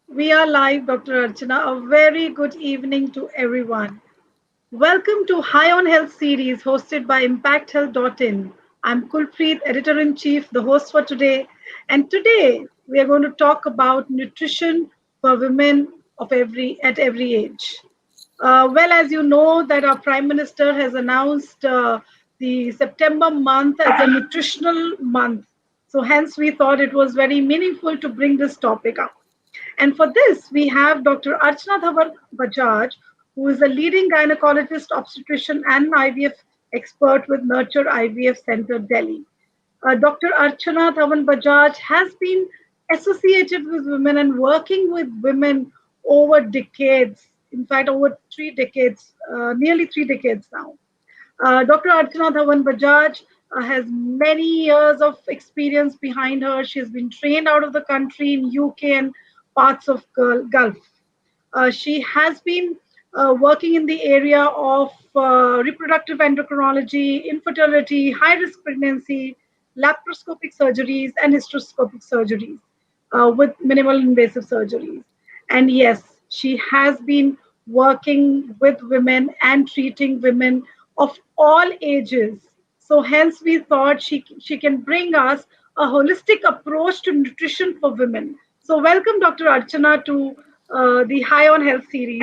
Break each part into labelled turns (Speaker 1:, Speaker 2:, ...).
Speaker 1: We are live, Dr. Archana. A very good evening to everyone. Welcome to High on Health series hosted by ImpactHealth.in. I'm Kulpreet, Editor in Chief, the host for today. And today we are going to talk about nutrition for women of every age. As you know, that our Prime Minister has announced the September month as a nutritional month. So hence we thought it was very meaningful to bring this topic up. And for this, we have Dr. Archana Dhawan Bajaj, who is a leading gynecologist, obstetrician, and IVF expert with Nurture IVF Center, Delhi. Dr. Archana Dhawan Bajaj has been associated with women and working with women over decades, in fact, over 3 decades, nearly 3 decades now. Dr. Archana Dhawan Bajaj has many years of experience behind her. She has been trained out of the country in UK and parts of Gulf. She has been working in the area of reproductive endocrinology, infertility, high risk pregnancy, laparoscopic surgeries, and hysteroscopic surgeries with minimal invasive surgeries. And yes, she has been working with women and treating women of all ages. So hence we thought she can bring us a holistic approach to nutrition for women. So welcome Dr. Archana to the High on Health series.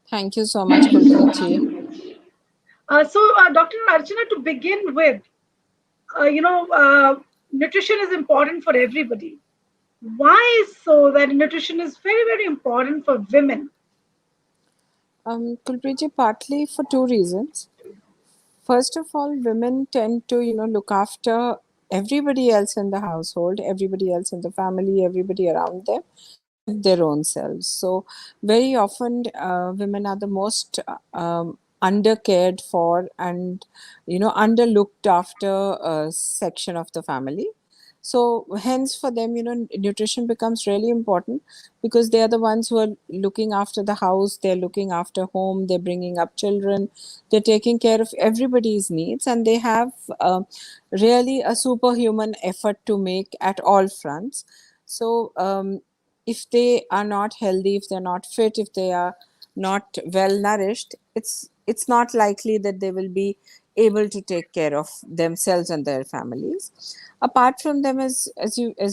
Speaker 2: Thank you so much, Kulpreet.
Speaker 1: Dr. Archana, to begin with, nutrition is important for everybody. Why is so that nutrition is very, very important for women?
Speaker 2: Kulpreet, partly for two reasons. First of all, women tend to, look after everybody else in the household, everybody else in the family, everybody around them, except their own selves. So very often, women are the most undercared for and, underlooked after section of the family. So hence for them, nutrition becomes really important because they are the ones who are looking after the house, they're looking after home, they're bringing up children, they're taking care of everybody's needs, and they have really a superhuman effort to make at all fronts. So if they are not healthy, if they're not fit, if they are not well nourished, it's not likely that they will be able to take care of themselves and their families. Apart from them, as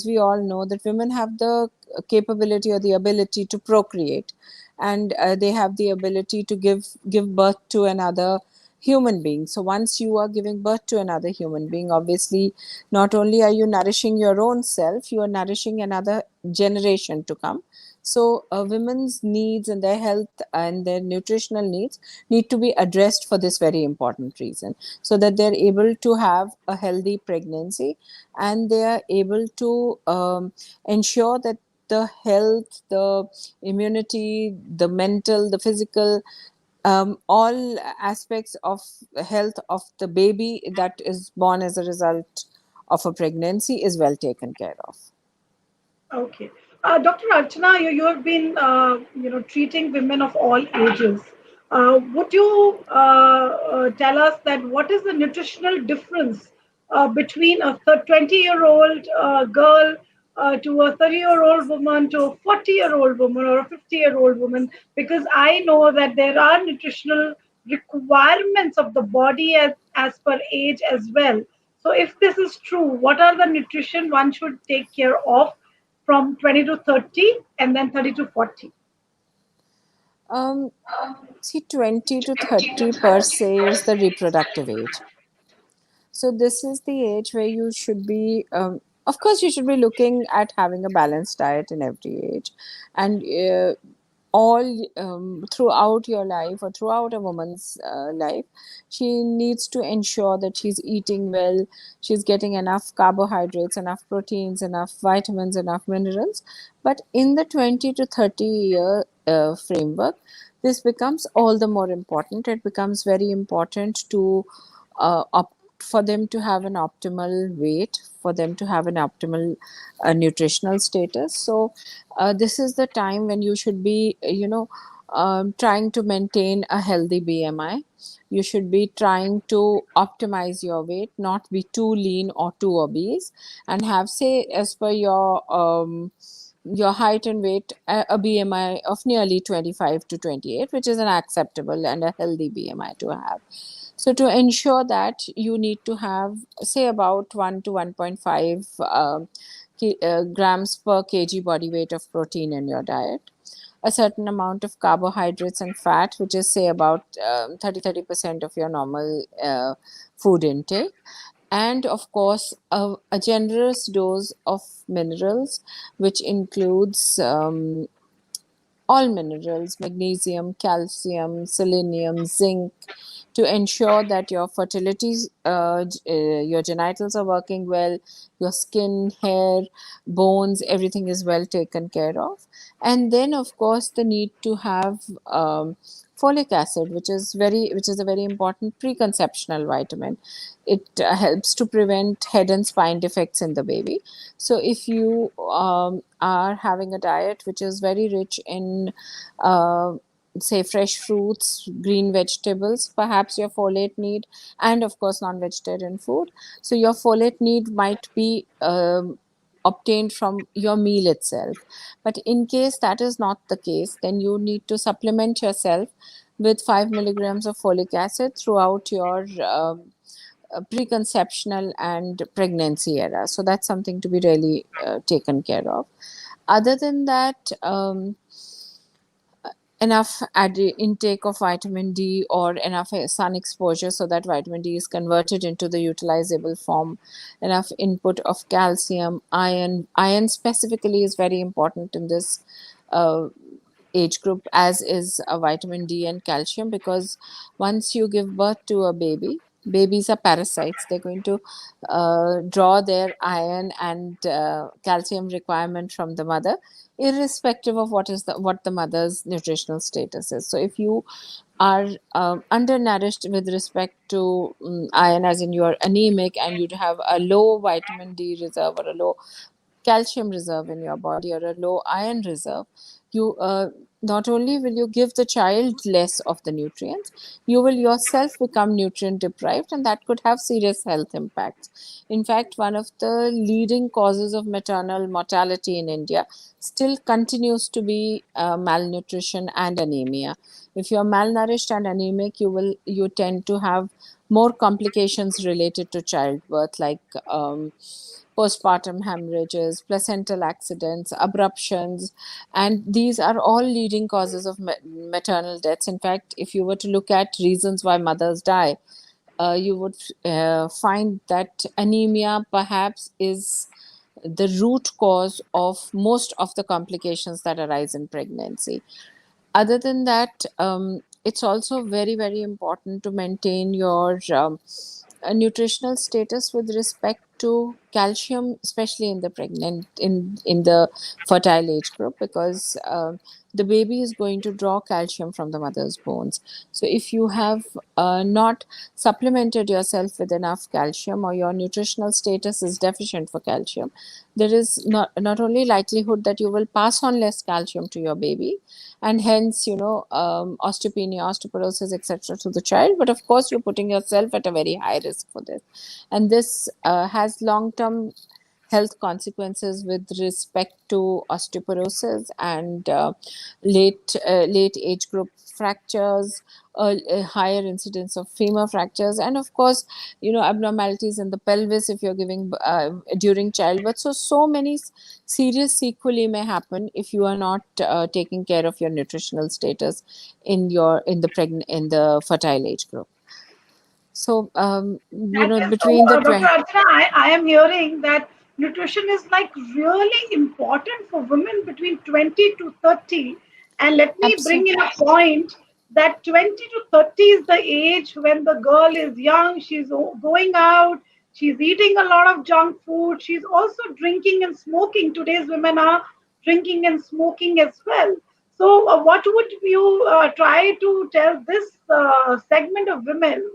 Speaker 2: we all know, that women have the capability or the ability to procreate, and they have the ability to give birth to another human being. So once you are giving birth to another human being, obviously not only are you nourishing your own self, you are nourishing another generation to come. So women's needs and their health and their nutritional needs need to be addressed for this very important reason, so that they're able to have a healthy pregnancy and they are able to ensure that the health, the immunity, the mental, the physical, all aspects of health of the baby that is born as a result of a pregnancy is well taken care of.
Speaker 1: Okay. Dr. Archana, you have been, treating women of all ages. Would you tell us that what is the nutritional difference between a 20-year-old girl to a 30-year-old woman to a 40-year-old woman or a 50-year-old woman? Because I know that there are nutritional requirements of the body as per age as well. So if this is true, what are the nutrition one should take care of from 20 to 30 and then 30 to 40?
Speaker 2: Um, See, 20 to 30 per se is the reproductive age. So this is the age where you should be, of course, you should be looking at having a balanced diet in every age. And all throughout your life or throughout a woman's life, she needs to ensure that she's eating well, she's getting enough carbohydrates, enough proteins, enough vitamins, enough minerals. But in the 20 to 30 year framework, this becomes all the more important. It becomes very important to for them to have an optimal weight, for them to have an optimal nutritional status. So this is the time when you should be, trying to maintain a healthy BMI. You should be trying to optimize your weight, not be too lean or too obese, and have, say, as per your height and weight, a BMI of nearly 25 to 28, which is an acceptable and a healthy BMI to have. So to ensure that, you need to have, say, about 1 to 1.5 grams per kg body weight of protein in your diet, a certain amount of carbohydrates and fat, which is, say, about 30% of your normal food intake, and of course a generous dose of minerals, which includes all minerals: magnesium, calcium, selenium, zinc, to ensure that your fertility, your genitals are working well, your skin, hair, bones, everything is well taken care of. And then, of course, the need to have folic acid, which is a very important preconceptional vitamin. It helps to prevent head and spine defects in the baby. So if you are having a diet which is very rich in say fresh fruits, green vegetables, perhaps your folate need, and of course non-vegetarian food. So your folate need might be obtained from your meal itself. But in case that is not the case, then you need to supplement yourself with 5 milligrams of folic acid throughout your preconceptional and pregnancy era. So that's something to be really taken care of. Other than that, enough intake of vitamin D or enough sun exposure so that vitamin D is converted into the utilizable form, enough input of calcium, iron. Iron specifically is very important in this age group, as is vitamin D and calcium, because once you give birth to a baby, babies are parasites. They're going to draw their iron and calcium requirement from the mother, irrespective of what the mother's nutritional status is. So if you are undernourished with respect to iron, as in you're anemic and you'd have a low vitamin D reserve or a low calcium reserve in your body or a low iron reserve, you not only will you give the child less of the nutrients, you will yourself become nutrient deprived, and that could have serious health impacts. In fact, one of the leading causes of maternal mortality in India still continues to be malnutrition and anemia. If you're malnourished and anemic, you tend to have more complications related to childbirth, like postpartum hemorrhages, placental accidents, abruptions, and these are all leading causes of maternal deaths. In fact, if you were to look at reasons why mothers die, you would find that anemia perhaps is the root cause of most of the complications that arise in pregnancy. Other than that, it's also very, very important to maintain your nutritional status with respect to calcium, especially in the pregnant, in the fertile age group, because the baby is going to draw calcium from the mother's bones. So if you have not supplemented yourself with enough calcium, or your nutritional status is deficient for calcium, there is not only likelihood that you will pass on less calcium to your baby, and hence, osteopenia, osteoporosis, etc., to the child, but of course you're putting yourself at a very high risk for this. And this has long term health consequences with respect to osteoporosis and late age group fractures, a higher incidence of femur fractures, and of course, abnormalities in the pelvis if you're giving during childbirth. So many serious sequelae may happen if you are not taking care of your nutritional status in the fertile age group. So between the
Speaker 1: Dr. Archana, I am hearing that nutrition is like really important for women between 20 to 30. And let me bring in a point that 20 to 30 is the age when the girl is young, she's going out, she's eating a lot of junk food, she's also drinking and smoking. Today's women are drinking and smoking as well. So, what would you try to tell this segment of women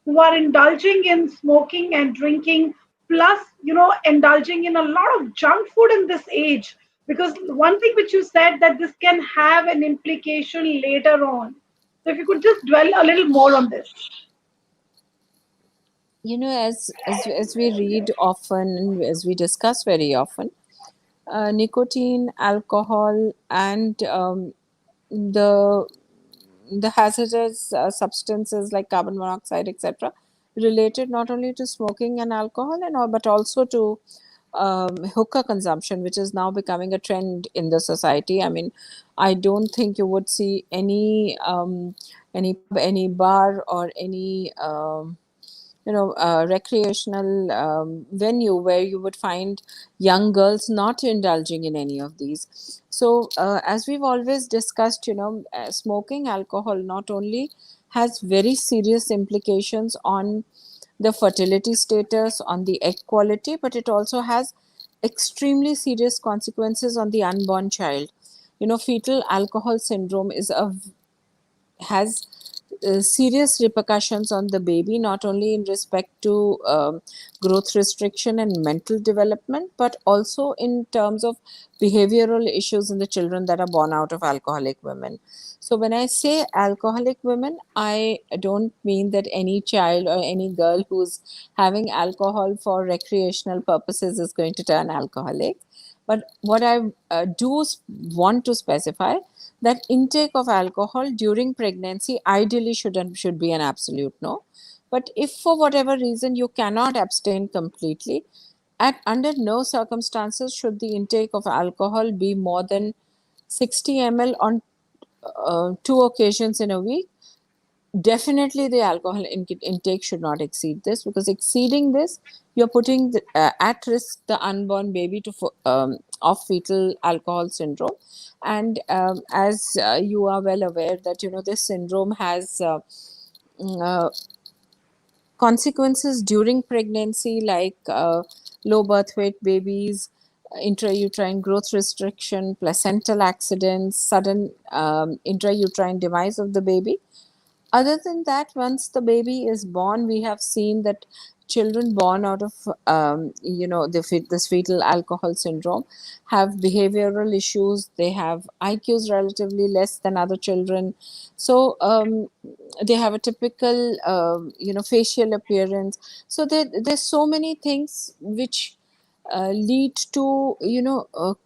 Speaker 1: who are indulging in smoking and drinking, plus indulging in a lot of junk food in this age? Because one thing which you said that this can have an implication later on. So if you could just dwell a little more on this.
Speaker 2: As we read often and as we discuss very often, nicotine, alcohol, and the the hazardous substances like carbon monoxide, etc., related not only to smoking and alcohol and all, but also to hookah consumption, which is now becoming a trend in the society. I mean, I don't think you would see any pub, any bar, or any recreational venue where you would find young girls not indulging in any of these. So, as we've always discussed, smoking alcohol not only has very serious implications on the fertility status, on the egg quality, but it also has extremely serious consequences on the unborn child. Fetal alcohol syndrome has serious repercussions on the baby, not only in respect to growth restriction and mental development, but also in terms of behavioral issues in the children that are born out of alcoholic women. So, when I say alcoholic women, I don't mean that any child or any girl who's having alcohol for recreational purposes is going to turn alcoholic. But what I want to specify that intake of alcohol during pregnancy ideally should be an absolute no. But if for whatever reason you cannot abstain completely, at under no circumstances should the intake of alcohol be more than 60 ml on 2 occasions in a week. Definitely the alcohol intake should not exceed this, because exceeding this, you're putting at risk the unborn baby of fetal alcohol syndrome. And as you are well aware that this syndrome has uh, consequences during pregnancy, like low birth weight babies, intrauterine growth restriction, placental accidents, sudden intrauterine demise of the baby. Other than that, once the baby is born, we have seen that children born out of this fetal alcohol syndrome have behavioral issues. They have IQs relatively less than other children. So they have a typical facial appearance. So there's so many things which lead to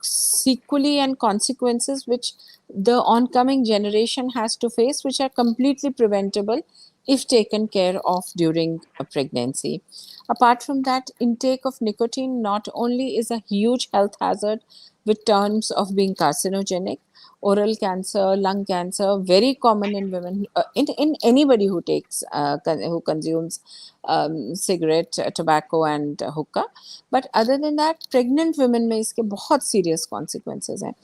Speaker 2: sequelae and consequences which the oncoming generation has to face, which are completely preventable if taken care of during a pregnancy. Apart from that, intake of nicotine not only is a huge health hazard with terms of being carcinogenic, oral cancer, lung cancer, very common in women, in anybody who takes, who consumes cigarette, tobacco, and hookah. But other than that, pregnant women में इसके बहुत serious consequences हैं.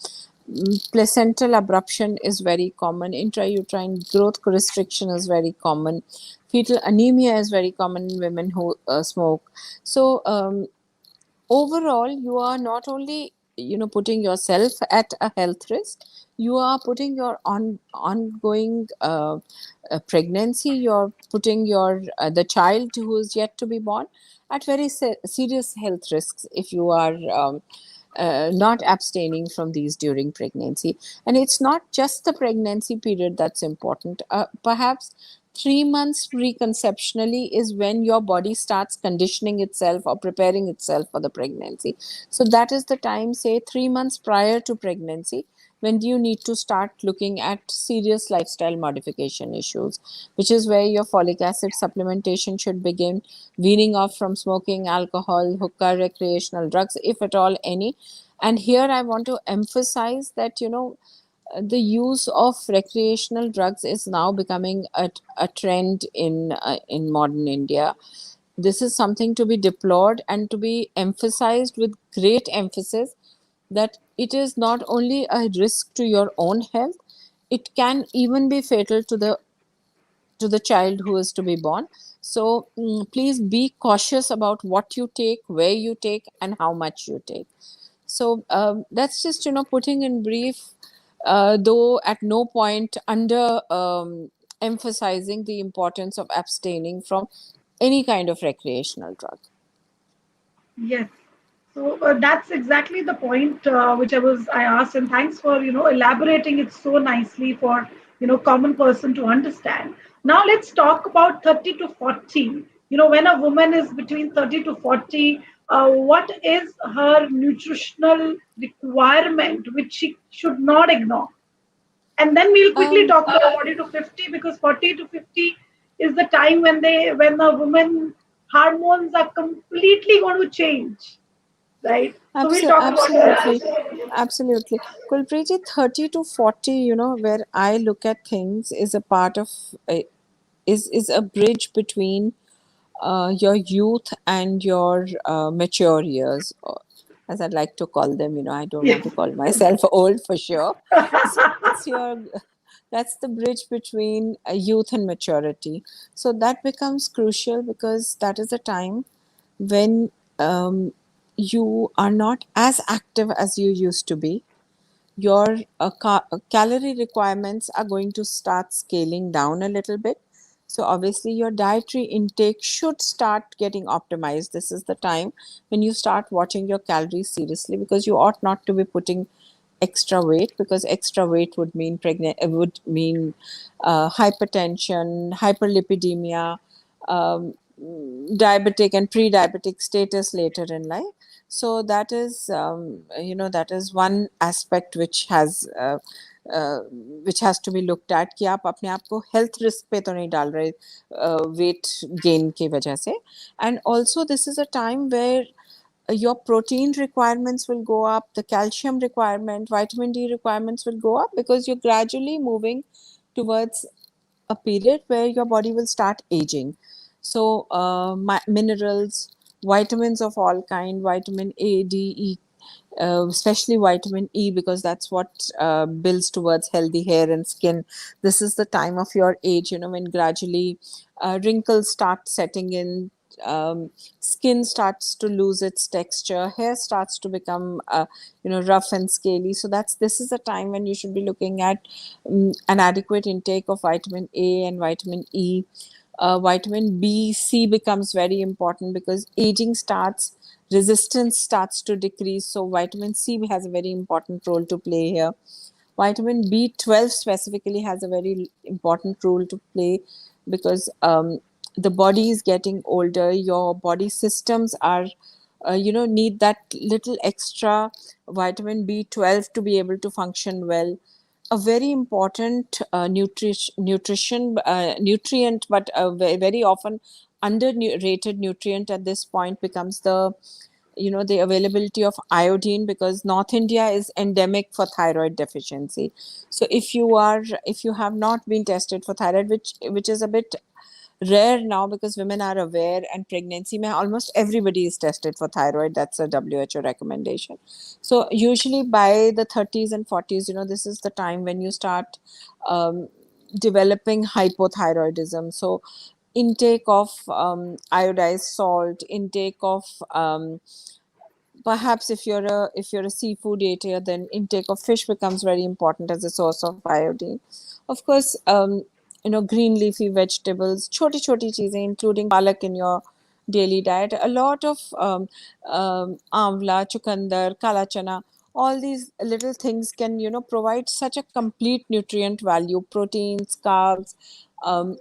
Speaker 2: Placental abruption is very common. Intrauterine growth restriction is very common. Fetal anemia is very common in women who smoke. So overall, you are not only putting yourself at a health risk, you are putting your ongoing pregnancy, you're putting your the child who is yet to be born at very serious health risks if you are not abstaining from these during pregnancy. And it's not just the pregnancy period that's important. Perhaps 3 months preconceptionally is when your body starts conditioning itself or preparing itself for the pregnancy. So that is the time, say 3 months prior to pregnancy, when you need to start looking at serious lifestyle modification issues, which is where your folic acid supplementation should begin, weaning off from smoking, alcohol, hookah, recreational drugs, if at all any. And here I want to emphasize that, the use of recreational drugs is now becoming a trend in modern India. This is something to be deplored and to be emphasized with great emphasis, that it is not only a risk to your own health, it can even be fatal to the child who is to be born. So please be cautious about what you take, where you take, and how much you take. So that's just putting in brief, though at no point under emphasizing the importance of abstaining from any kind of recreational drug.
Speaker 1: Yes. So that's exactly the point which I asked, and thanks for elaborating it so nicely for common person to understand. Now let's talk about 30 to 40. When a woman is between 30 to 40, what is her nutritional requirement which she should not ignore? And then we'll quickly
Speaker 2: Um,
Speaker 1: talk about 40 to 50, because 40 to 50 is the time when a woman hormones are completely going to change, right? So we'll talk about
Speaker 2: Absolutely.
Speaker 1: that.
Speaker 2: Absolutely. Kulpreet, 30 to 40, where I look at things is a part of, is a bridge between your youth and your mature years, or as I'd like to call them. I don't
Speaker 1: Yes.
Speaker 2: want to call myself old for sure. So that's your, that's the bridge between youth and maturity. So that becomes crucial because that is a time when um, you are not as active as you used to be. Your calorie requirements are going to start scaling down a little bit. So obviously your dietary intake should start getting optimized. This is the time when you start watching your calories seriously, because you ought not to be putting extra weight, because extra weight would mean pregnant, would mean hypertension, hyperlipidemia, um, diabetic and pre-diabetic status later in life. So that is, that is one aspect which has to be looked at, कि आप अपने आप को health risk पे तो नहीं डाल रहे weight gain की वजह से. And also this is a time where your protein requirements will go up, the calcium requirement, vitamin D requirements will go up, because you're gradually moving towards a period where your body will start aging. So minerals, vitamins of all kind, vitamin A, D, E, especially vitamin E, because that's what builds towards healthy hair and skin. This is the time of your age, when gradually wrinkles start setting in, skin starts to lose its texture, hair starts to become rough and scaly. So that's this is the time when you should be looking at an adequate intake of vitamin A and vitamin E. Vitamin B, C becomes very important because aging starts, resistance starts to decrease. So vitamin C has a very important role to play here. Vitamin B12 specifically has a very important role to play, because the body is getting older. Your body systems are, need that little extra vitamin B12 to be able to function well. A very important nutrition nutrient, but very often underrated nutrient at this point becomes the availability of iodine, because North India is endemic for thyroid deficiency. So if you have not been tested for thyroid, which is a bit rare now, because women are aware, and pregnancy mein almost everybody is tested for thyroid. That's a WHO recommendation. So usually by the 30s and 40s, this is the time when you start developing hypothyroidism. So intake of iodized salt, intake of perhaps if you're a seafood eater, then intake of fish becomes very important as a source of iodine. Of course, green leafy vegetables, choti choti cheezein, including palak in your daily diet, a lot of amla, chukandar, kala chana, all these little things can provide such a complete nutrient value: proteins, carbs,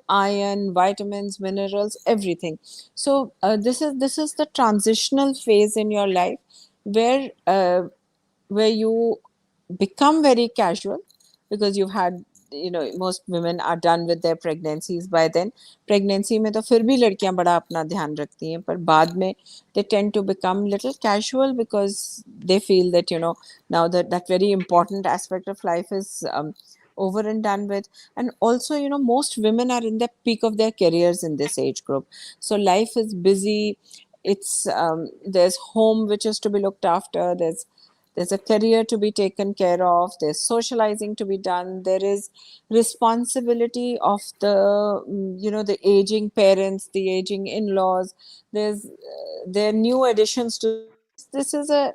Speaker 2: iron, vitamins, minerals, everything. So this is the transitional phase in your life where you become very casual, because you've had, most women are done with their pregnancies by then. Pregnancy में तो फिर भी लड़कियां बड़ा अपना ध्यान रखती हैं, पर बाद में they tend to become little casual, because they feel that now that very important aspect of life is over and done with. And also, most women are in the peak of their careers in this age group. So life is busy. It's there's home which is to be looked after, there's a career to be taken care of, there's socializing to be done, there is responsibility of the the aging parents, the aging in-laws. There are new additions to the house. This is a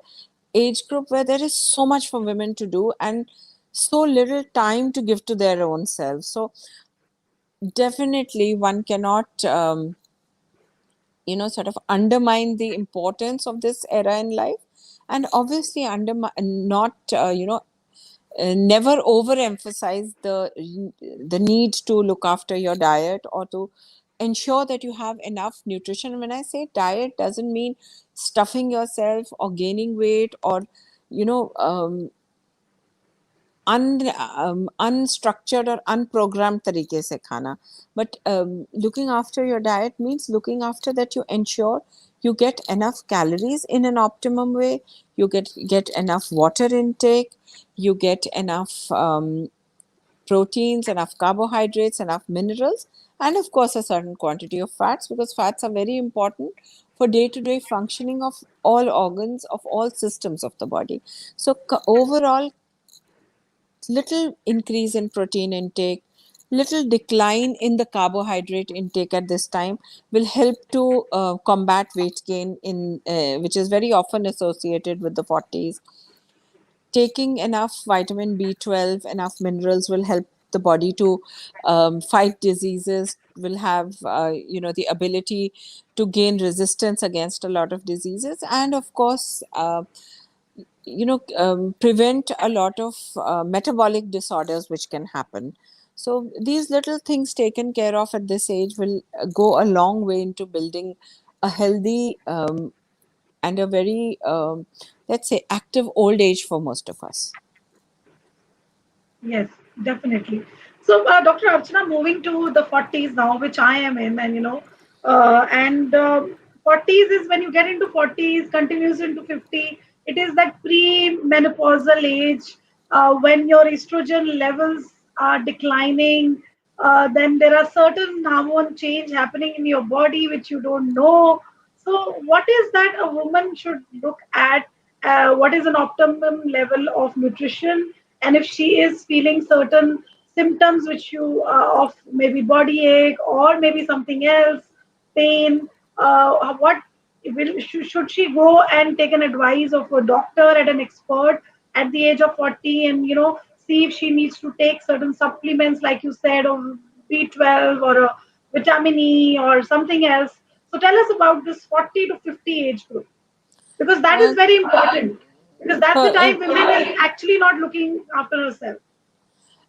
Speaker 2: age group where there is so much for women to do, and so little time to give to their own selves. So definitely one cannot sort of undermine the importance of this era in life. And obviously not never overemphasize the need to look after your diet, or to ensure that you have enough nutrition. When I say diet, doesn't mean stuffing yourself or gaining weight, or you know um, unstructured or unprogrammed तरीके से खाना. But looking after your diet means looking after that you ensure you get enough calories in an optimum way, you get enough water intake, you get enough proteins, enough carbohydrates, enough minerals, and of course a certain quantity of fats, because fats are very important for day-to-day functioning of all organs, of all systems of the body. So overall, little increase in protein intake, little decline in the carbohydrate intake at this time will help to combat weight gain, in which is very often associated with the 40s. Taking enough vitamin B12, enough minerals will help the body to fight diseases, will have the ability to gain resistance against a lot of diseases, and of course prevent a lot of metabolic disorders which can happen. So these little things taken care of at this age will go a long way into building a healthy and a very let's say active old age for most of us.
Speaker 1: Yes, definitely. So, Dr. Archana, moving to the 40s now, which I am in, and 40s is when you get into 40s, continues into 50. It is that pre-menopausal age when your estrogen levels are declining. Then there are certain hormone change happening in your body which you don't know. So, what is that a woman should look at? What is an optimum level of nutrition? And if she is feeling certain symptoms which you of maybe body ache or maybe something else, pain, what should she go and take an advice of a doctor and an expert at the age of 40, and see if she needs to take certain supplements like you said, of B12 or a vitamin E or something else. So tell us about this 40 to 50 age group, because that is
Speaker 2: Uh,
Speaker 1: very important, because that's the
Speaker 2: per- uh,
Speaker 1: time women is actually not looking after herself.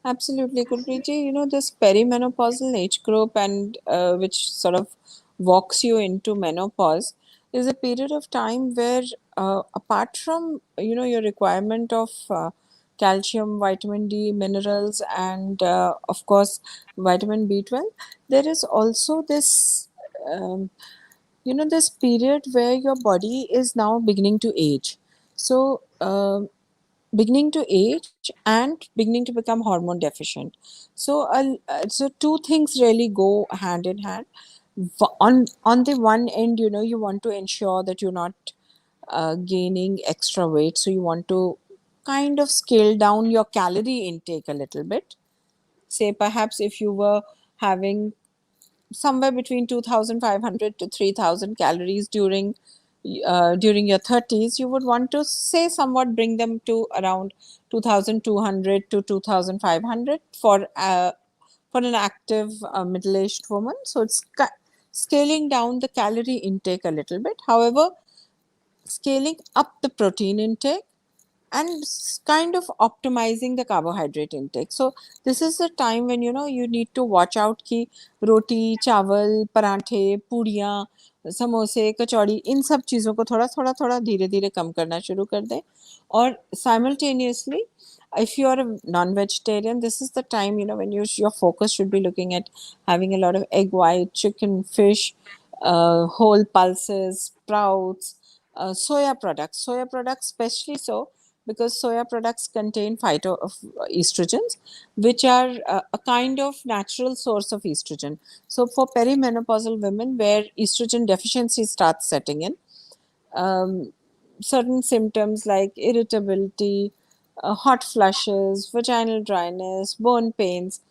Speaker 2: Absolutely, Kulpreet ji. This perimenopausal age group, and which sort of walks you into menopause, is a period of time where, apart from your requirement of calcium, vitamin D, minerals, and of course vitamin B12, there is also this this period where your body is now beginning to age. So. Beginning to age and beginning to become hormone deficient. So two things really go hand in hand. On the one end, you want to ensure that you're not gaining extra weight, so you want to kind of scale down your calorie intake a little bit. Say perhaps if you were having somewhere between 2,500 to 3,000 calories during your 30s, you would want to say somewhat bring them to around 2,200 to 2,500 for an active middle-aged woman. So it's scaling down the calorie intake a little bit. However, scaling up the protein intake and kind of optimizing the carbohydrate intake. So this is the time when you need to watch out कि रोटी, चावल, पराठे, पूड़ियाँ, समोसे, कचौड़ी, इन सब चीज़ों को थोड़ा थोड़ा थोड़ा धीरे धीरे कम करना शुरू कर दें. और simultaneously, if you are a non-vegetarian, this is the time when your focus should be looking at having a lot of egg white, chicken, fish, whole pulses, sprouts, soya products especially so, because soya products contain phytoestrogens, which are a kind of natural source of estrogen. So for perimenopausal women where estrogen deficiency starts setting in, um, certain symptoms like irritability, hot flushes, vaginal dryness, bone pains,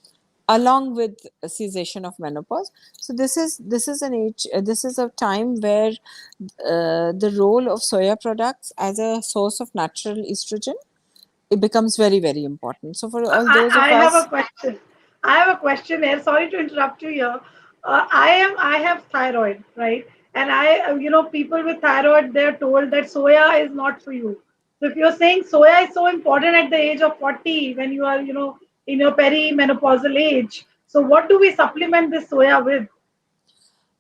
Speaker 2: along with a cessation of menopause. So this is a time where the role of soya products as a source of natural estrogen, it becomes very very important. So for all those
Speaker 1: I
Speaker 2: of
Speaker 1: have a
Speaker 2: us,
Speaker 1: question. I have a question here. Sorry to interrupt you here. I have thyroid, right? And people with thyroid, they're told that soya is not for you. So if you're saying soya is so important at the age of 40 when you are, in your perimenopausal age, so what do we supplement this soya with?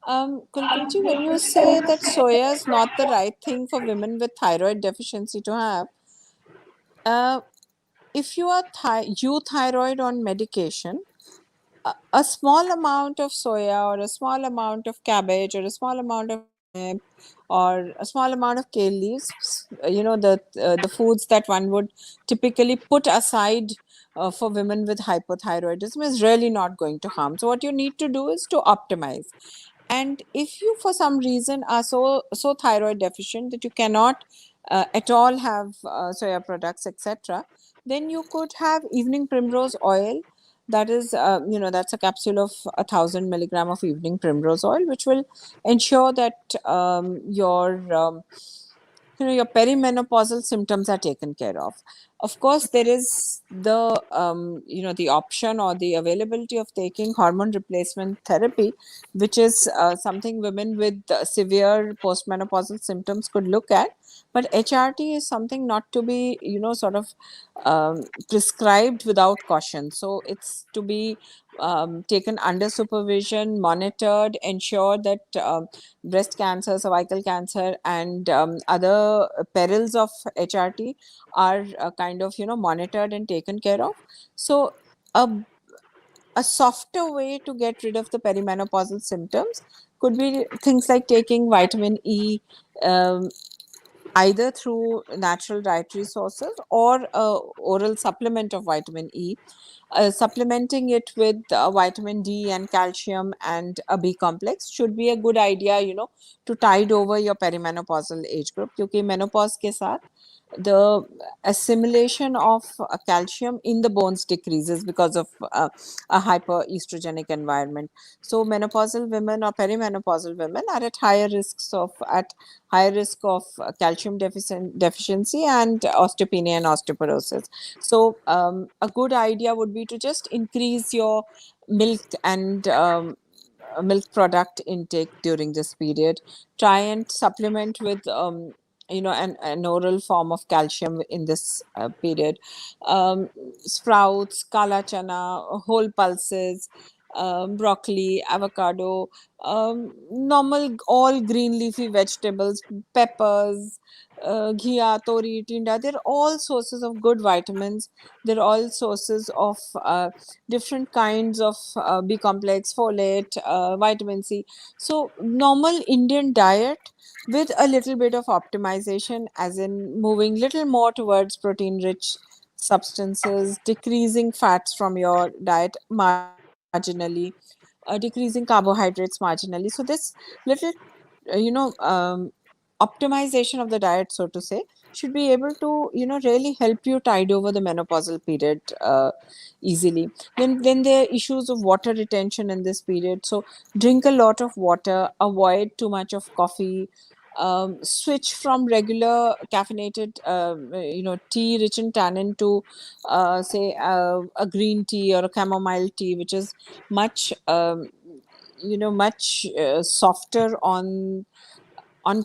Speaker 2: Kulpreet, when you say that soya is not the right thing for women with thyroid deficiency to have, uh, if you are euthyroid on medication, a small amount of soya or a small amount of cabbage or a small amount of turnip or a small amount of kale leaves, the foods that one would typically put aside for women with hypothyroidism is really not going to harm. So what you need to do is to optimize. And if you for some reason are so thyroid deficient that you cannot at all have soya products, etc., then you could have evening primrose oil. That is, that's a capsule of 1,000 milligram of evening primrose oil, which will ensure that your perimenopausal symptoms are taken care of. Of course, there is the option or the availability of taking hormone replacement therapy, which is something women with severe postmenopausal symptoms could look at. But HRT is something not to be, sort of prescribed without caution. So it's to be taken under supervision, monitored, ensure that breast cancer, cervical cancer, and other perils of HRT are kind of monitored and taken care of. So a a softer way to get rid of the perimenopausal symptoms could be things like taking vitamin E, um, either through natural dietary sources or oral supplement of vitamin E. Supplementing it with vitamin D and calcium and a B complex should be a good idea, to tide over your perimenopausal age group. क्योंकि menopause के साथ the assimilation of calcium in the bones decreases because of a hyperestrogenic environment. So menopausal women or perimenopausal women are at higher risk of calcium deficiency and osteopenia and osteoporosis. So a good idea would be to just increase your milk and milk product intake during this period. Try and supplement with an oral form of calcium in this period. Sprouts, kala chana, whole pulses, broccoli, avocado, normal all green leafy vegetables, peppers, ghia, tori, tinda. They're all sources of good vitamins. They're all sources of different kinds of B complex, folate, vitamin C. So normal Indian diet with a little bit of optimization, as in moving little more towards protein rich substances, decreasing fats from your diet marginally, decreasing carbohydrates marginally. So this little optimization of the diet, so to say, should be able to really help you tide over the menopausal period easily. Then there are issues of water retention in this period, so drink a lot of water, avoid too much of coffee, switch from regular caffeinated tea rich in tannin to say a green tea or a chamomile tea, which is much much softer on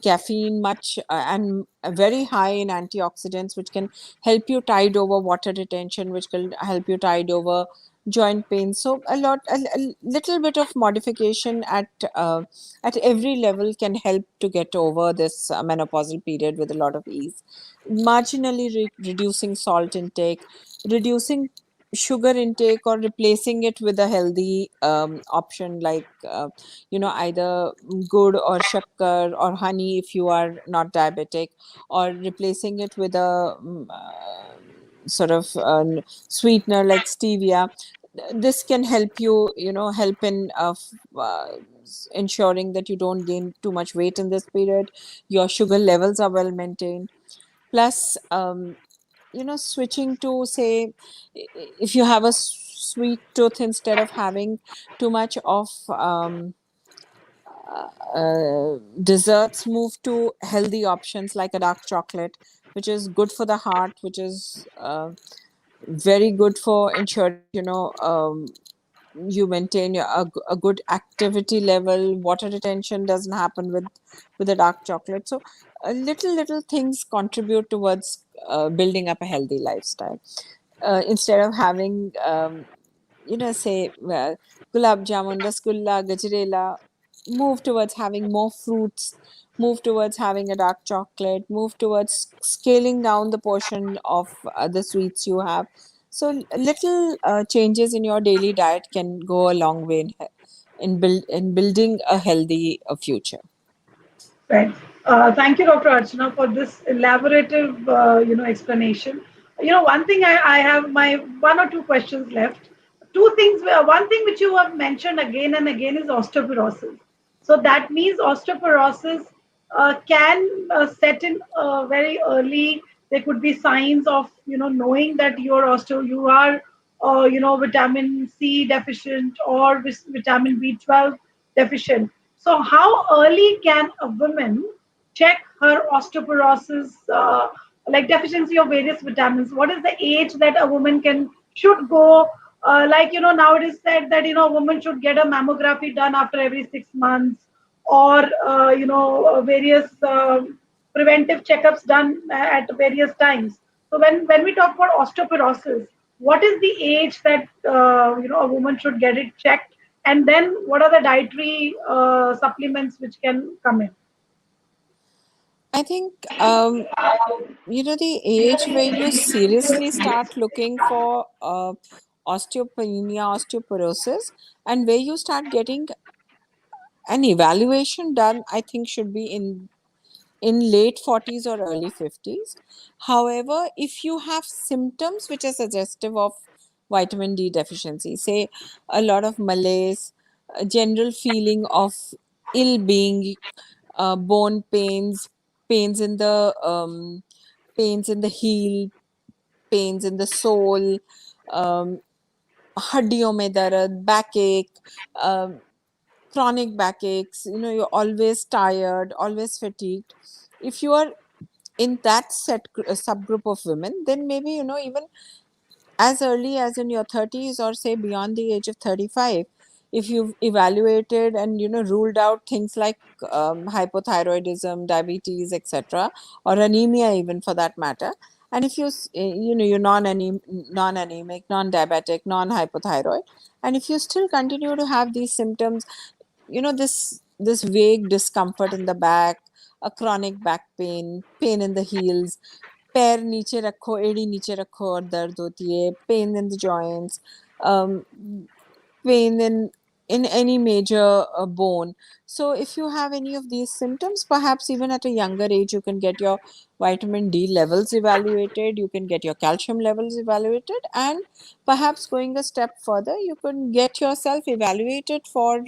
Speaker 2: caffeine, much and very high in antioxidants, which can help you tide over water retention, which can help you tide over joint pain. So a little bit of modification at every level can help to get over this menopausal period with a lot of ease. Marginally reducing salt intake, reducing sugar intake, or replacing it with a healthy option like either good or shakkar or honey if you are not diabetic, or replacing it with a sort of sweetener like stevia. This can help you, help in ensuring that you don't gain too much weight in this period. Your sugar levels are well maintained. Plus, switching to, say, if you have a sweet tooth, instead of having too much of desserts, move to healthy options like a dark chocolate, which is good for the heart, which is very good for ensuring you maintain a good activity level. Water retention doesn't happen with the dark chocolate. So little things contribute towards building up a healthy lifestyle. Instead of having say gulab jamun, rasgulla, gajrela, move towards having more fruits, move towards having a dark chocolate, move towards scaling down the portion of the sweets you have. So little changes in your daily diet can go a long way in building a healthy future.
Speaker 1: Right. Thank you, Dr. Archana, for this elaborative, explanation. One thing I have my one or two questions left. Two things. One thing which you have mentioned again and again is osteoporosis. So that means osteoporosis can set in very early. There could be signs of knowing that you are vitamin C deficient or vitamin B12 deficient. So how early can a woman check her osteoporosis, like deficiency of various vitamins? What is the age that a woman should go? Like now it is said that a woman should get a mammography done after every 6 months, or various preventive checkups done at various times. So when we talk about osteoporosis, what is the age that a woman should get it checked, and then what are the dietary supplements which can come in?
Speaker 2: I think the age where you seriously start looking for osteopenia, osteoporosis, and where you start getting an evaluation done, I think should be in late 40s or early 50s. However, if you have symptoms which are suggestive of vitamin D deficiency, say a lot of malaise, a general feeling of ill being, bone pains, pains in the pains in the heel, pains in the sole, um, हड्डियों में दर्द, backache, chronic backaches, you're always tired, always fatigued. If you are in that subgroup of women, then maybe even as early as in your 30s or say beyond the age of 35, if you've evaluated and ruled out things like hypothyroidism, diabetes, etc., or anemia even for that matter, and if you're non-anemic, non-diabetic, non-hypothyroid, and if you still continue to have these symptoms, this vague discomfort in the back, a chronic back pain, pain in the heels, पैर नीचे रखो, एड़ी नीचे रखो और दर्द होती है, pain in the joints, um, pain in any major bone. So if you have any of these symptoms, perhaps even at a younger age, you can get your vitamin D levels evaluated, you can get your calcium levels evaluated, and perhaps going a step further, you can get yourself evaluated for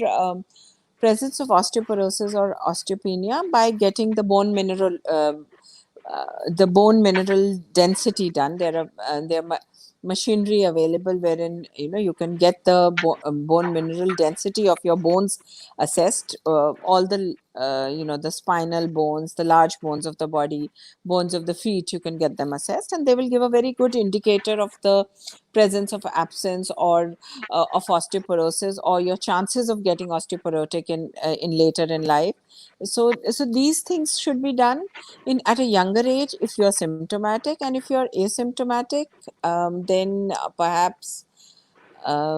Speaker 2: presence of osteoporosis or osteopenia by getting the bone mineral density done. There are machinery available wherein you can get the bone mineral density of your bones assessed. All the the spinal bones, the large bones of the body, bones of the feet, you can get them assessed, and they will give a very good indicator of the presence of absence or of osteoporosis, or your chances of getting osteoporotic in later in life. So these things should be done in at a younger age if you're symptomatic, and if you're asymptomatic, then perhaps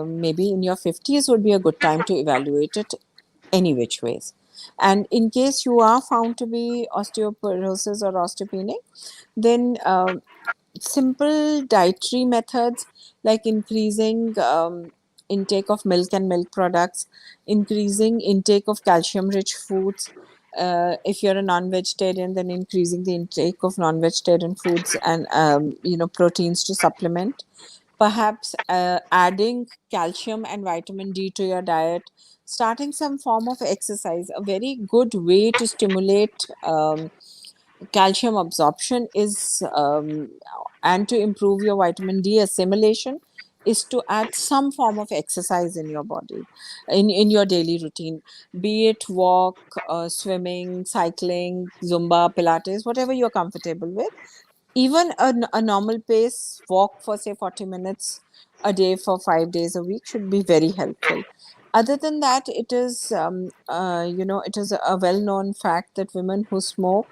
Speaker 2: maybe in your 50s would be a good time to evaluate it any which ways. And in case you are found to be osteoporosis or osteopenic, then simple dietary methods like increasing intake of milk and milk products, increasing intake of calcium rich foods. If you're a non-vegetarian, then increasing the intake of non-vegetarian foods and proteins to supplement. Perhaps adding calcium and vitamin D to your diet, starting some form of exercise. A very good way to stimulate calcium absorption is and to improve your vitamin D assimilation is to add some form of exercise in your body, in your daily routine, be it walk, swimming, cycling, zumba, pilates, whatever you're comfortable with. Even a normal pace walk for say 40 minutes a day for 5 days a week should be very helpful. Other than that, it is it is a well-known fact that women who smoke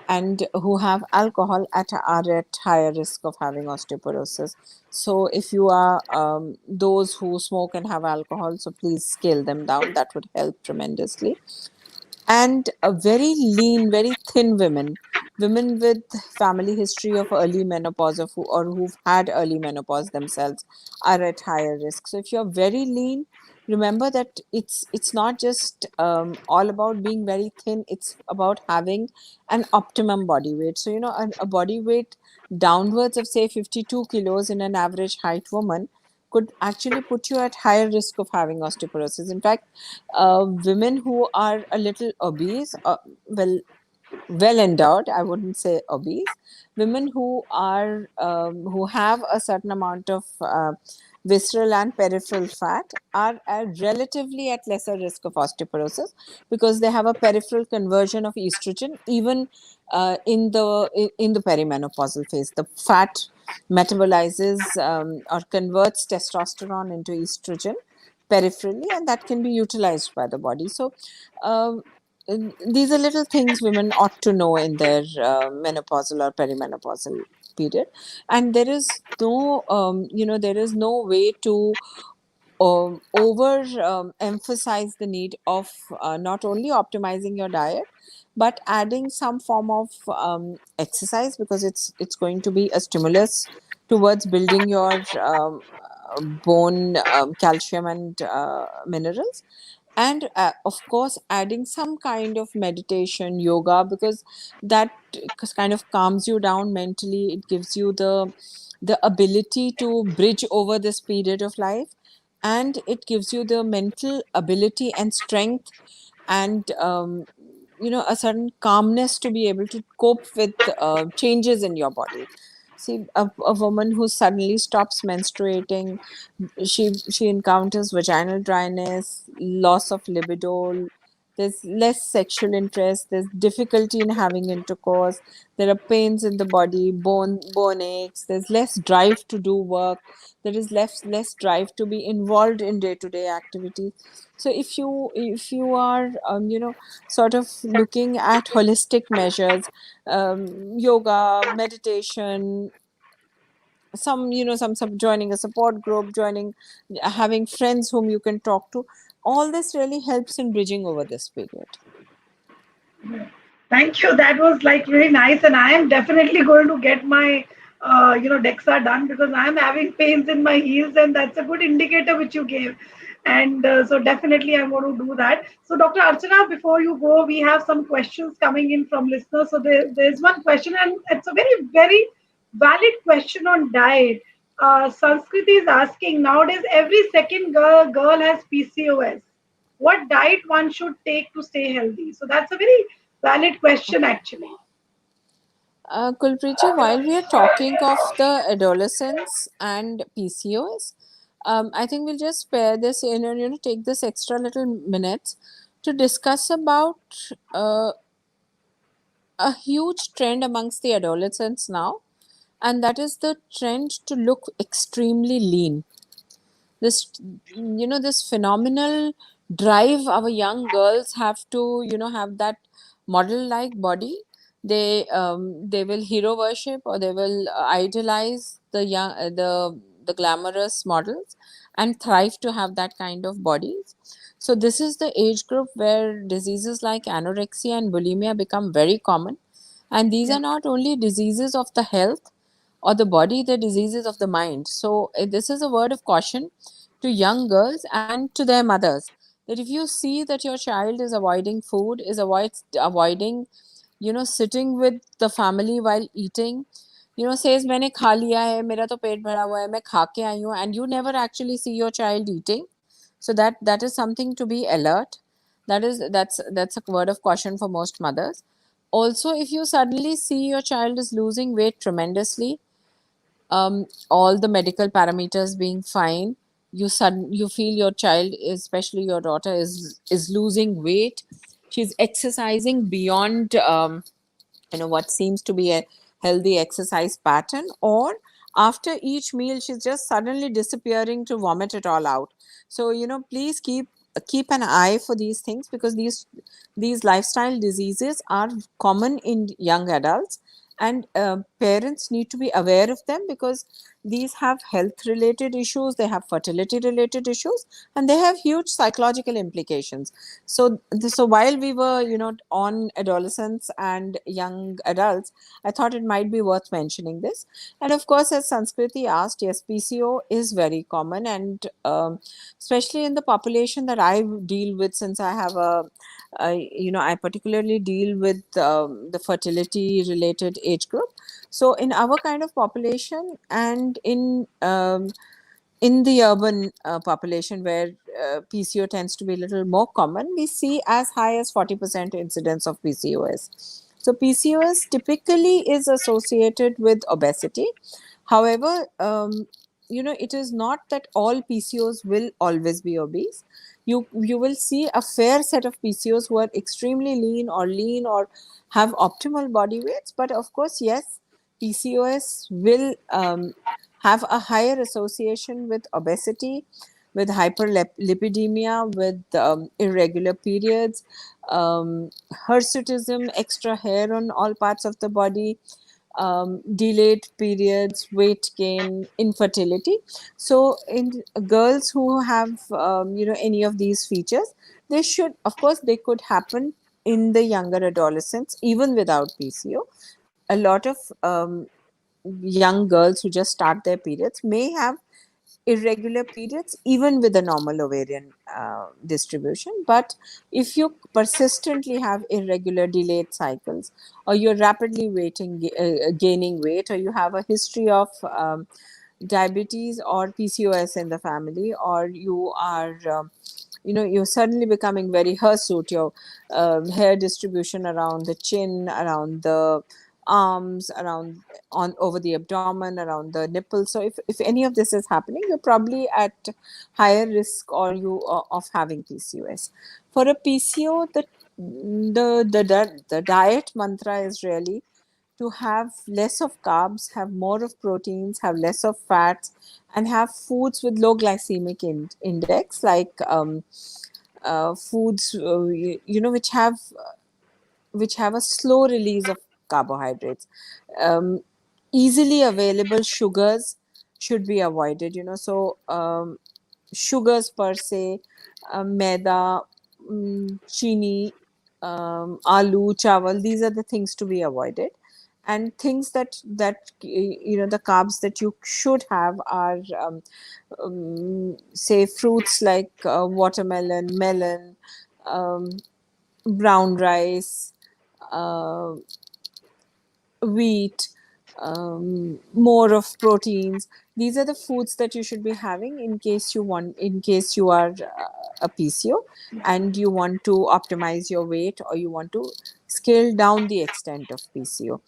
Speaker 2: and who have alcohol are at higher risk of having osteoporosis. So if you are those who smoke and have alcohol, so please scale them down. That would help tremendously. And a very lean, very thin women with family history of early menopause, or who've had early menopause themselves, are at higher risk. So if you're very lean, remember that it's not just all about being very thin. It's about having an optimum body weight. So a body weight downwards of say 52 kilos in an average height woman could actually put you at higher risk of having osteoporosis. In fact, women who are a little obese, well, well endowed, I wouldn't say obese, women who have a certain amount of visceral and peripheral fat are relatively at lesser risk of osteoporosis, because they have a peripheral conversion of estrogen even in the perimenopausal phase. The fat metabolizes or converts testosterone into estrogen peripherally, and that can be utilized by the body. So um, these are little things women ought to know in their menopausal or perimenopausal period. And there is no there is no way to over emphasize the need of not only optimizing your diet, but adding some form of exercise, because it's going to be a stimulus towards building your bone calcium and minerals. And of course, adding some kind of meditation, yoga, because that kind of calms you down mentally. It gives you the ability to bridge over this period of life, and it gives you the mental ability and strength, and a certain calmness to be able to cope with changes in your body. See, a woman who suddenly stops menstruating, she encounters vaginal dryness, loss of libido, there's less sexual interest, there's difficulty in having intercourse, there are pains in the body, bone aches, there's less drive to do work, there is less drive to be involved in day to day activities. So if you are sort of looking at holistic measures, yoga, meditation, some joining a support group, joining having friends whom you can talk to, all this really helps in bridging over this period.
Speaker 1: Thank you. That was like really nice, and I am definitely going to get my, DEXA done, because I am having pains in my heels, and that's a good indicator which you gave. And so definitely I'm going to do that. So Dr. Archana, before you go, we have some questions coming in from listeners. So there's one question, and it's a very, very valid question on diet. Sanskriti is asking, nowadays every second girl has PCOS. What diet one should take to stay healthy? So that's a very valid question, actually.
Speaker 2: Kulpreet, while we are talking of the adolescents and PCOS, I think we'll just spare this, take this extra little minutes to discuss about a huge trend amongst the adolescents now, and that is the trend to look extremely lean. This phenomenal drive our young girls have to have that model like body. They will hero worship, or they will idolize the glamorous models and thrive to have that kind of bodies. So this is the age group where diseases like anorexia and bulimia become very common, and these
Speaker 1: Yeah.
Speaker 2: are not only diseases of the health or the body, the diseases of the mind. So this is a word of caution to young girls and to their mothers, that if you see that your child is avoiding food, is avoiding sitting with the family while eating, says मैंने खा लिया है, मेरा तो पेट भरा हुआ है, मैं खा के आई हूँ, and you never actually see your child eating. So that is something to be alert. That's a word of caution for most mothers. Also, if you suddenly see your child is losing weight tremendously, all the medical parameters being fine, you feel your child, especially your daughter, is losing weight, she's exercising beyond what seems to be healthy exercise pattern, or after each meal she's just suddenly disappearing to vomit it all out. So please keep an eye for these things, because these lifestyle diseases are common in young adults, and parents need to be aware of them, because these have health related issues, they have fertility related issues, and they have huge psychological implications. So while we were on adolescents and young adults, I thought it might be worth mentioning this. And of course, as Sanskriti asked, yes, PCO is very common, and especially in the population that I deal with, since I have I particularly deal with the fertility related age group. So in our kind of population, and in the urban population where PCO tends to be a little more common, we see as high as 40% incidence of PCOS. So PCOS typically is associated with obesity. However, it is not that all PCOs will always be obese. You will see a fair set of PCOs who are extremely lean or have optimal body weights. But of course, yes, PCOS will have a higher association with obesity, with hyperlipidemia, with irregular periods, hirsutism, extra hair on all parts of the body, delayed periods, weight gain, infertility. So in girls who have any of these features, they should, of course, they could happen in the younger adolescents even without PCO. A lot of young girls who just start their periods may have irregular periods even with a normal ovarian distribution. But if you persistently have irregular delayed cycles, or you're rapidly gaining weight, or you have a history of diabetes or PCOS in the family, or you are you're suddenly becoming very hirsute, your hair distribution around the chin, around the arms, around on over the abdomen, around the nipples. So if any of this is happening, you're probably at higher risk, or you of having PCOS. For a PCO, the diet mantra is really to have less of carbs, have more of proteins, have less of fats, and have foods with low glycemic index, like foods which have a slow release of carbohydrates. Um, Easily available sugars should be avoided. Sugars per se, maida, chini, aloo, chawal. These are the things to be avoided. And things that the carbs that you should have are say fruits like watermelon, melon, um, brown rice, uh, wheat, more of proteins. These are the foods that you should be having in case you are a PCO and you want to optimize your weight, or you want to scale down the extent of PCO.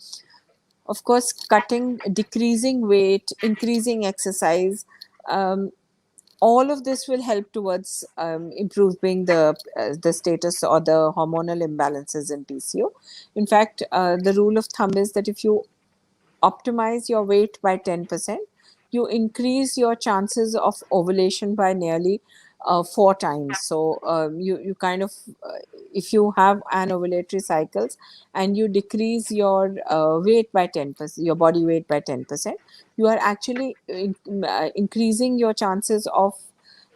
Speaker 2: Of course, decreasing weight, increasing exercise, um, all of this will help towards improving the status or the hormonal imbalances in PCO. In fact, the rule of thumb is that if you optimize your weight by 10%, you increase your chances of ovulation by nearly 4 times. So you kind of, if you have anovulatory cycles and you decrease your weight by 10%, your body weight by 10%, you are actually increasing your chances of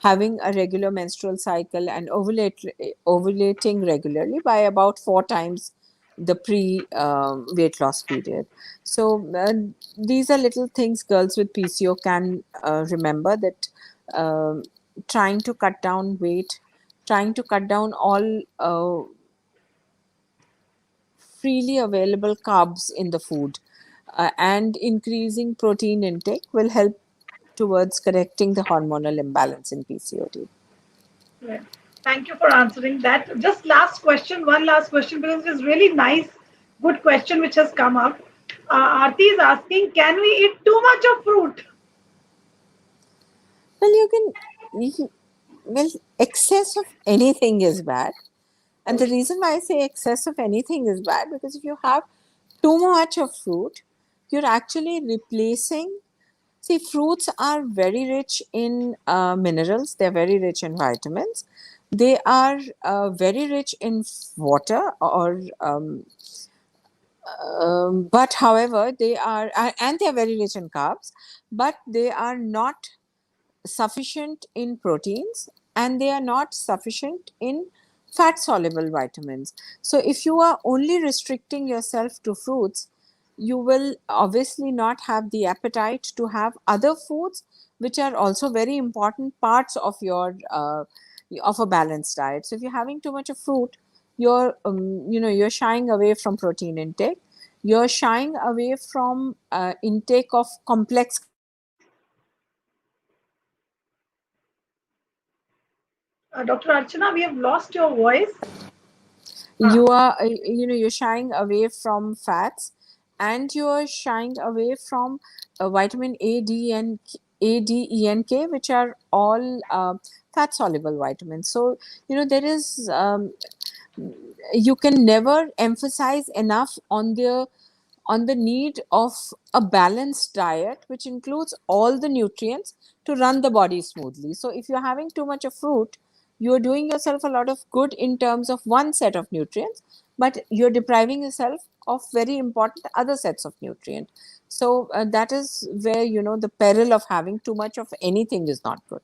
Speaker 2: having a regular menstrual cycle and ovulating regularly by about 4 times the pre weight loss period. So these are little things girls with PCO can remember, that trying to cut down weight, trying to cut down all freely available carbs in the food, and increasing protein intake will help towards correcting the hormonal imbalance in PCOD.
Speaker 1: Right. Thank you for answering that. Just last question, one last question, because it is really nice, good question which has come up. Aarti is asking, can we eat too much of fruit?
Speaker 2: Well, well, excess of anything is bad. And the reason why I say excess of anything is bad, because if you have too much of fruit, you're actually replacing. See, fruits are very rich in minerals, they're very rich in vitamins, they are very rich in water, or but however, they are, and they are very rich in carbs, but they are not sufficient in proteins, and they are not sufficient in fat soluble vitamins. So if you are only restricting yourself to fruits, you will obviously not have the appetite to have other foods, which are also very important parts of your of a balanced diet. So if you're having too much of fruit, you're you're shying away from protein intake, you're shying away from intake of complex carbohydrates,
Speaker 1: Dr. Archana, we have lost your voice.
Speaker 2: you
Speaker 1: Ah,
Speaker 2: are you're shying away from fats, and you are shying away from vitamin A, D, E, and K, which are all fat soluble vitamins. So there is you can never emphasize enough on the need of a balanced diet, which includes all the nutrients to run the body smoothly. So, if you're having too much of fruit, you're doing yourself a lot of good in terms of one set of nutrients, but you're depriving yourself of very important other sets of nutrient. So, that is where the peril of having too much of anything is not good.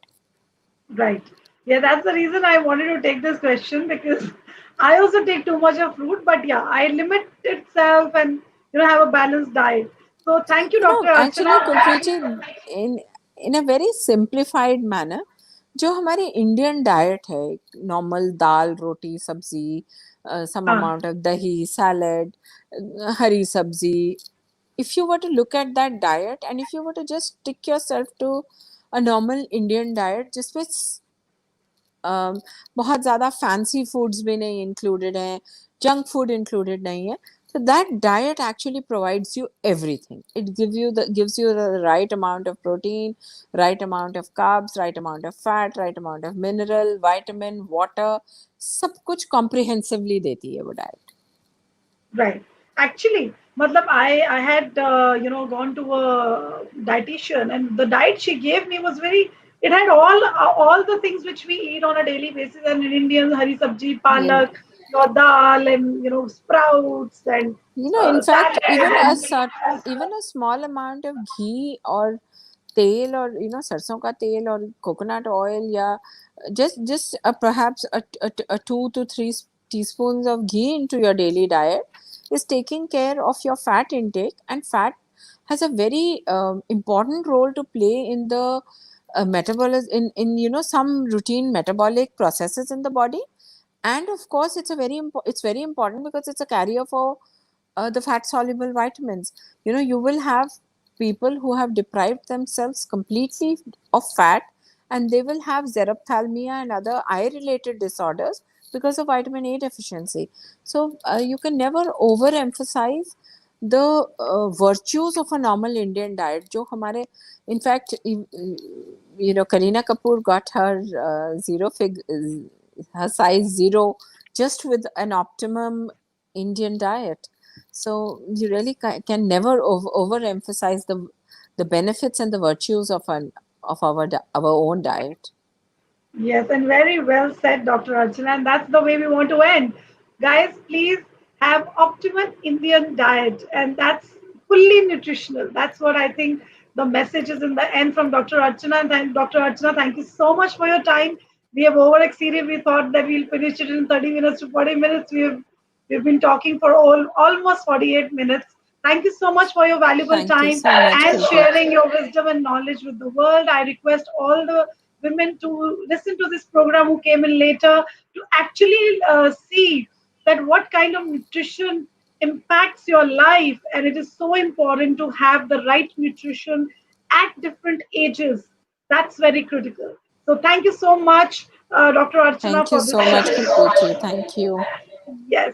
Speaker 1: right. Yeah, that's the reason I wanted to take this question because I also take too much of fruit, but yeah, I limit itself and have a balanced diet. So thank you, Dr.
Speaker 2: Actually, Kulpreet
Speaker 1: Archana.
Speaker 2: ji, in a very simplified manner, जो हमारी Indian diet है, normal दाल रोटी सब्जी, some
Speaker 1: Ah,
Speaker 2: amount of dahi salad, हरी सब्जी, if you were to look at that diet and if you were to just stick yourself to a normal Indian diet जिसमें बहुत ज़्यादा fancy foods भी नहीं included हैं, junk food included नहीं है, so that diet actually provides you everything. It gives you the right amount of protein, right amount of carbs, right amount of fat, right amount of mineral, vitamin, water, सब कुछ comprehensively देती है वो diet.
Speaker 1: right. Actually, matlab I had gone to a dietitian and the diet she gave me was very. It had all the things which we eat on a daily basis, and in Indian hari sabji,
Speaker 2: You
Speaker 1: palak, your dal, and sprouts and
Speaker 2: in fact,
Speaker 1: salad and
Speaker 2: even a small amount of ghee or तेल, और सरसों का तेल और coconut oil, या just perhaps a 2 to 3 teaspoons of ghee into your daily diet is taking care of your fat intake. And fat has a very important role to play in the metabolism, in some routine metabolic processes in the body. And of course it's very important because it's a carrier for the fat soluble vitamins. You will have people who have deprived themselves completely of fat, and they will have xerophthalmia and other eye related disorders because of vitamin A deficiency. So you can never overemphasize the virtues of a normal Indian diet, jo hamare, in fact, Kareena Kapoor got her her size zero just with an optimum Indian diet. So you really can never overemphasize the benefits and the virtues of our own diet.
Speaker 1: yes, and very well said, Dr. Archana. And that's the way we want to end. Guys, please have optimal Indian diet, and that's fully nutritional. That's what I think the message is in the end from Dr. Archana. And Dr. Archana, thank you so much for your time. We have over exceeded. We thought that we'll finish it in 30 minutes to 40 minutes. We've been talking for almost 48 minutes. Thank you so much for your valuable
Speaker 2: Thank you
Speaker 1: time
Speaker 2: so much,
Speaker 1: and
Speaker 2: Kulpreet.
Speaker 1: sharing your wisdom and knowledge with the world. I request all the women to listen to this program who came in later to actually see that what kind of nutrition impacts your life, and it is so important to have the right nutrition at different ages. That's very critical. So thank you so much, Dr. Archana,
Speaker 2: Thank you
Speaker 1: for this
Speaker 2: so much,
Speaker 1: session.
Speaker 2: Kulpreet ji. Thank you.
Speaker 1: Yes.